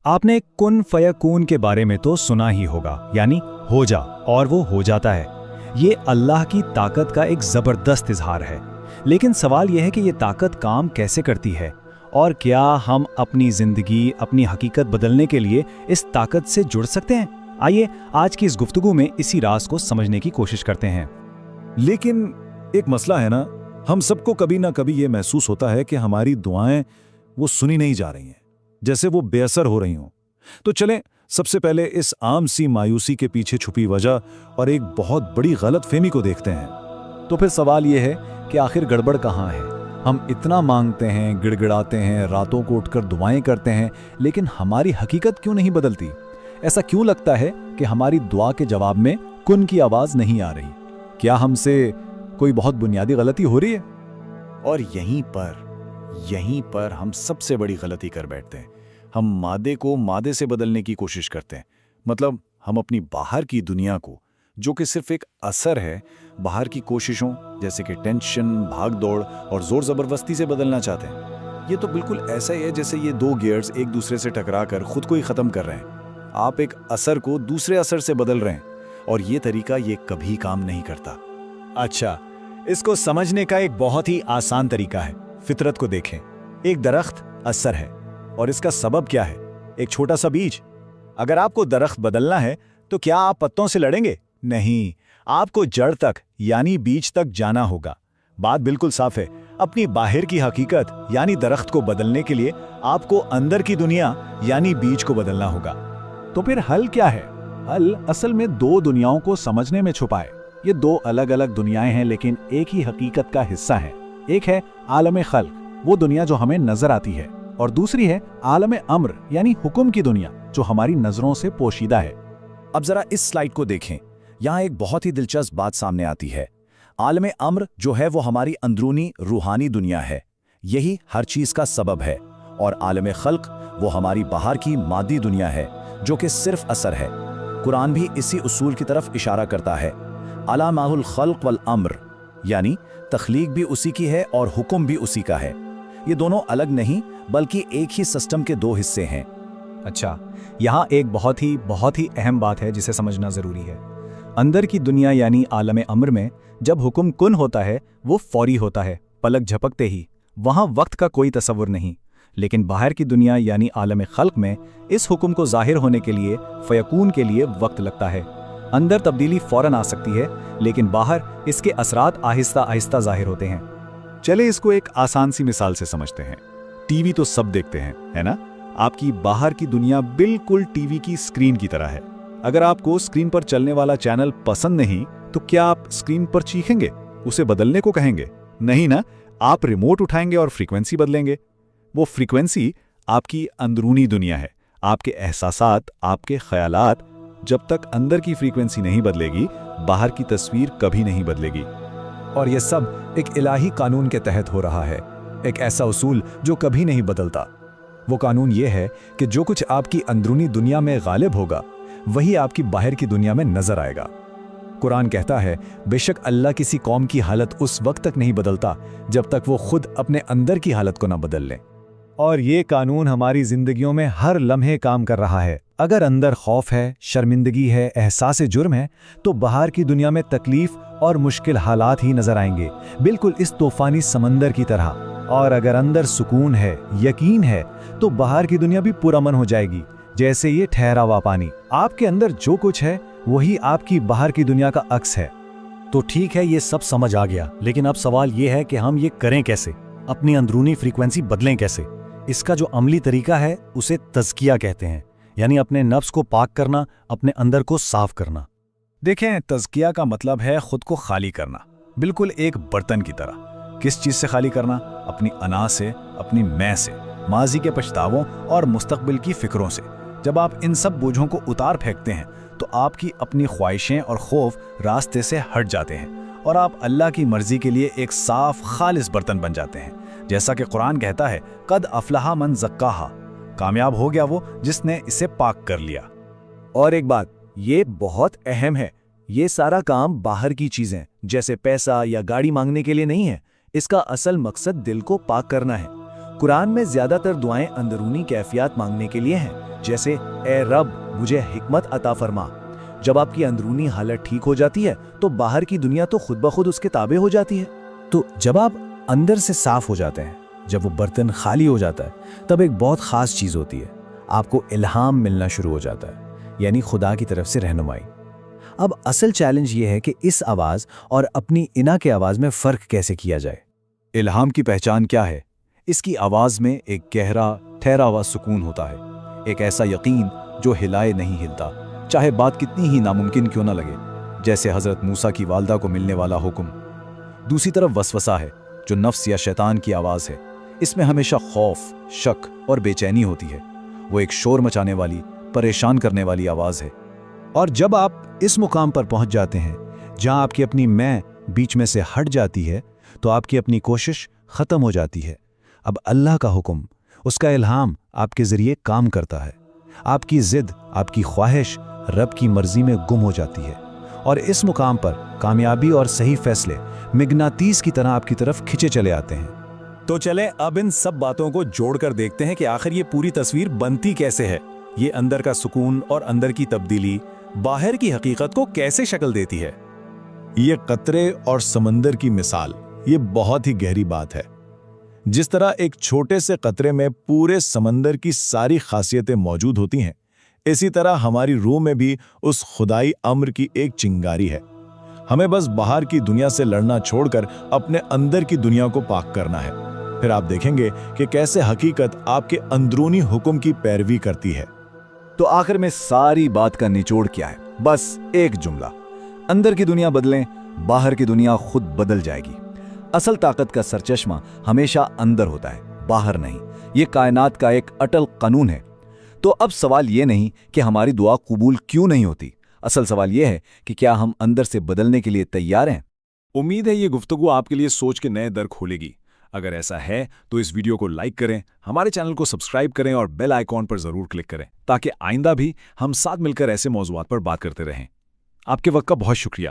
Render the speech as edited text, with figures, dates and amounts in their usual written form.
آپ نے کن فیکون کے بارے میں تو سنا ہی ہوگا، یعنی ہو جا اور وہ ہو جاتا ہے۔ یہ اللہ کی طاقت کا ایک زبردست اظہار ہے، لیکن سوال یہ ہے کہ یہ طاقت کام کیسے کرتی ہے، اور کیا ہم اپنی زندگی، اپنی حقیقت بدلنے کے لیے اس طاقت سے جڑ سکتے ہیں؟ آئیے آج کی اس گفتگو میں اسی راز کو سمجھنے کی کوشش کرتے ہیں۔ لیکن ایک مسئلہ ہے نا، ہم سب کو کبھی نہ کبھی یہ محسوس ہوتا ہے کہ ہماری دعائیں وہ سنی نہیں جا رہی ہیں، جیسے وہ بے اثر ہو رہی ہوں۔ تو چلیں سب سے پہلے اس عام سی مایوسی کے پیچھے چھپی وجہ اور ایک بہت بڑی غلط فہمی کو دیکھتے ہیں۔ تو پھر سوال یہ ہے کہ آخر گڑبڑ کہاں ہے؟ ہم اتنا مانگتے ہیں، گڑ گڑاتے ہیں، راتوں کو اٹھ کر دعائیں کرتے ہیں، لیکن ہماری حقیقت کیوں نہیں بدلتی؟ ایسا کیوں لگتا ہے کہ ہماری دعا کے جواب میں کن کی آواز نہیں آ رہی؟ کیا ہم سے کوئی بہت بنیادی غلطی ہو رہی ہے؟ اور یہیں پر ہم سب سے بڑی غلطی کر بیٹھتے ہیں۔ ہم مادے کو مادے سے بدلنے کی کوشش کرتے ہیں، مطلب ہم اپنی باہر کی دنیا کو، جو کہ صرف ایک اثر ہے باہر کی کوششوں جیسے کہ ٹینشن، بھاگ دوڑ اور زور زبردستی سے بدلنا چاہتے ہیں۔ یہ تو بالکل ایسا ہی ہے جیسے یہ دو گیئرز ایک دوسرے سے ٹکرا کر خود کو ہی ختم کر رہے ہیں۔ آپ ایک اثر کو دوسرے اثر سے بدل رہے ہیں، اور یہ طریقہ یہ کبھی کام نہیں کرتا۔ اچھا، اس کو سمجھنے کا ایک بہت ہی آسان طریقہ ہے۔ فطرت کو دیکھیں، ایک درخت اثر ہے، اور اس کا سبب کیا ہے؟ ایک چھوٹا سا بیج۔ اگر آپ کو درخت بدلنا ہے تو کیا آپ پتوں سے لڑیں گے؟ نہیں، آپ کو جڑ تک یعنی بیج تک جانا ہوگا۔ بات بالکل صاف ہے، اپنی باہر کی حقیقت یعنی درخت کو بدلنے کے لیے آپ کو اندر کی دنیا یعنی بیج کو بدلنا ہوگا۔ تو پھر حل کیا ہے؟ حل اصل میں دو دنیاؤں کو سمجھنے میں چھپا ہے۔ یہ دو الگ الگ دنیایں ہیں لیکن ایک ہی حقیقت کا حصہ ہیں۔ ایک ہے عالم خلق، وہ دنیا جو ہمیں نظر آتی ہے، اور دوسری ہے عالم امر یعنی حکم کی دنیا جو ہماری نظروں سے پوشیدہ ہے۔ اب ذرا اس سلائیڈ کو دیکھیں، یہاں ایک بہت ہی دلچسپ بات سامنے آتی ہے۔ عالم امر جو ہے وہ ہماری اندرونی روحانی دنیا ہے، یہی ہر چیز کا سبب ہے، اور عالم خلق وہ ہماری باہر کی مادی دنیا ہے جو کہ صرف اثر ہے۔ قرآن بھی اسی اصول کی طرف اشارہ کرتا ہے، علامہ الخلق والامر، یعنی تخلیق بھی اسی کی ہے اور حکم بھی اسی کا ہے۔ یہ دونوں الگ نہیں بلکہ ایک ہی سسٹم کے دو حصے ہیں۔ اچھا، یہاں ایک بہت ہی اہم بات ہے جسے سمجھنا ضروری ہے۔ اندر کی دنیا یعنی عالم امر میں جب حکم کن ہوتا ہے وہ فوری ہوتا ہے، پلک جھپکتے ہی، وہاں وقت کا کوئی تصور نہیں۔ لیکن باہر کی دنیا یعنی عالم خلق میں اس حکم کو ظاہر ہونے کے لیے، فیکون کے لیے وقت لگتا ہے۔ اندر تبدیلی فوراً آ سکتی ہے لیکن باہر اس کے اثرات آہستہ آہستہ ظاہر ہوتے ہیں۔ چلے اس کو ایک آسان سی مثال سے سمجھتے ہیں۔ ٹی وی تو سب دیکھتے ہیں، ہے نا؟ آپ کی باہر کی دنیا بالکل ٹی وی کی اسکرین کی طرح ہے۔ اگر آپ کو اسکرین پر چلنے والا چینل پسند نہیں تو کیا آپ اسکرین پر چیخیں گے، اسے بدلنے کو کہیں گے؟ نہیں نا، آپ ریموٹ اٹھائیں گے اور فریکوینسی بدلیں گے۔ وہ فریکوینسی آپ کی اندرونی دنیا ہے، آپ کے احساسات، آپ کے خیالات۔ جب تک اندر کی فریکوینسی نہیں بدلے گی، باہر کی تصویر کبھی نہیں بدلے گی۔ اور یہ سب ایک الہی قانون کے تحت ہو رہا ہے، ایک ایسا اصول جو کبھی نہیں بدلتا۔ وہ قانون یہ ہے کہ جو کچھ آپ کی اندرونی دنیا میں غالب ہوگا وہی آپ کی باہر کی دنیا میں نظر آئے گا۔ قرآن کہتا ہے، بے شک اللہ کسی قوم کی حالت اس وقت تک نہیں بدلتا جب تک وہ خود اپنے اندر کی حالت کو نہ بدل لیں۔ اور یہ قانون ہماری زندگیوں میں ہر لمحے کام کر رہا ہے۔ اگر اندر خوف ہے، شرمندگی ہے، احساس جرم ہے، تو باہر کی دنیا میں تکلیف اور مشکل حالات ہی نظر آئیں گے، بالکل اس طوفانی سمندر کی طرح۔ اور اگر اندر سکون ہے، یقین ہے، تو باہر کی دنیا بھی پرامن ہو جائے گی، جیسے یہ ٹھہرا ہوا پانی۔ آپ کے اندر جو کچھ ہے وہی آپ کی باہر کی دنیا کا عکس ہے۔ تو ٹھیک ہے، یہ سب سمجھ آ گیا، لیکن اب سوال یہ ہے کہ ہم یہ کریں کیسے؟ اپنی اندرونی فریکوینسی بدلیں کیسے؟ اس کا جو عملی طریقہ ہے اسے تزکیہ کہتے ہیں، یعنی اپنے نفس کو پاک کرنا، اپنے اندر کو صاف کرنا۔ دیکھیں، تزکیہ کا مطلب ہے خود کو خالی کرنا، بالکل ایک برتن کی طرح۔ کس چیز سے خالی کرنا؟ اپنی انا سے، اپنی میں سے، ماضی کے پچھتاووں اور مستقبل کی فکروں سے۔ جب آپ ان سب بوجھوں کو اتار پھینکتے ہیں تو آپ کی اپنی خواہشیں اور خوف راستے سے ہٹ جاتے ہیں، اور آپ اللہ کی مرضی کے لیے ایک صاف خالص برتن بن جاتے ہیں۔ جیسا کہ قرآن کہتا ہے، قد افلح من زکاہا، کامیاب ہو گیا وہ جس نے اسے پاک کر لیا۔ اور ایک بات یہ بہت اہم ہے، یہ سارا کام باہر کی چیزیں جیسے پیسہ یا گاڑی مانگنے کے لیے نہیں ہے، اس کا اصل مقصد دل کو پاک کرنا ہے۔ قرآن میں زیادہ تر دعائیں اندرونی کیفیات مانگنے کے لیے ہیں، جیسے اے رب مجھے حکمت عطا فرما۔ جب آپ کی اندرونی حالت ٹھیک ہو جاتی ہے تو باہر کی دنیا تو خود بخود اس کے تابع ہو جاتی ہے۔ تو جب آپ اندر سے صاف ہو جاتے ہیں، جب وہ برتن خالی ہو جاتا ہے، تب ایک بہت خاص چیز ہوتی ہے، آپ کو الہام ملنا شروع ہو جاتا ہے، یعنی خدا کی طرف سے رہنمائی۔ اب اصل چیلنج یہ ہے کہ اس آواز اور اپنی انا کے آواز میں فرق کیسے کیا جائے۔ الہام کی پہچان کیا ہے؟ اس کی آواز میں ایک گہرا ٹھہرا ہوا سکون ہوتا ہے، ایک ایسا یقین جو ہلائے نہیں ہلتا، چاہے بات کتنی ہی ناممکن کیوں نہ لگے، جیسے حضرت موسیٰ کی والدہ کو ملنے والا حکم۔ دوسری طرف وسوسہ ہے، جو نفس یا شیطان کی آواز ہے۔ اس میں ہمیشہ خوف، شک اور بے چینی ہوتی ہے۔ وہ ایک شور مچانے والی، پریشان کرنے والی آواز ہے۔ اور جب آپ اس مقام پر پہنچ جاتے ہیں جہاں آپ کی اپنی میں بیچ میں سے ہٹ جاتی ہے، تو آپ کی اپنی کوشش ختم ہو جاتی ہے۔ اب اللہ کا حکم، اس کا الہام آپ کے ذریعے کام کرتا ہے۔ آپ کی ضد، آپ کی خواہش رب کی مرضی میں گم ہو جاتی ہے، اور اس مقام پر کامیابی اور صحیح فیصلے مغناطیس کی طرح آپ کی طرف کھچے چلے آتے ہیں۔ تو چلیں اب ان سب باتوں کو جوڑ کر دیکھتے ہیں کہ آخر یہ پوری تصویر بنتی کیسے ہے۔ یہ اندر کا سکون اور اندر کی تبدیلی باہر کی حقیقت کو کیسے شکل دیتی ہے۔ یہ قطرے اور سمندر کی مثال، یہ بہت ہی گہری بات ہے۔ جس طرح ایک چھوٹے سے قطرے میں پورے سمندر کی ساری خاصیتیں موجود ہوتی ہیں، اسی طرح ہماری روح میں بھی اس خدائی امر کی ایک چنگاری ہے۔ ہمیں بس باہر کی دنیا سے لڑنا چھوڑ کر اپنے اندر کی دنیا کو پاک کرنا ہے۔ پھر آپ دیکھیں گے کہ کیسے حقیقت آپ کے اندرونی حکم کی پیروی کرتی ہے۔ تو آخر میں ساری بات کا نچوڑ کیا ہے؟ بس ایک جملہ: اندر کی دنیا بدلیں، باہر کی دنیا خود بدل جائے گی۔ اصل طاقت کا سرچشمہ ہمیشہ اندر ہوتا ہے، باہر نہیں۔ یہ کائنات کا ایک اٹل قانون ہے۔ تو اب سوال یہ نہیں کہ ہماری دعا قبول کیوں نہیں ہوتی، اصل سوال یہ ہے کہ کیا ہم اندر سے بدلنے کے لیے تیار ہیں؟ امید ہے یہ گفتگو آپ کے لیے سوچ کے نئے در کھولے گی۔ اگر ایسا ہے تو اس ویڈیو کو لائک کریں، ہمارے چینل کو سبسکرائب کریں اور بیل آئیکن پر ضرور کلک کریں تاکہ آئندہ بھی ہم ساتھ مل کر ایسے موضوعات پر بات کرتے رہیں۔ آپ کے وقت کا بہت شکریہ۔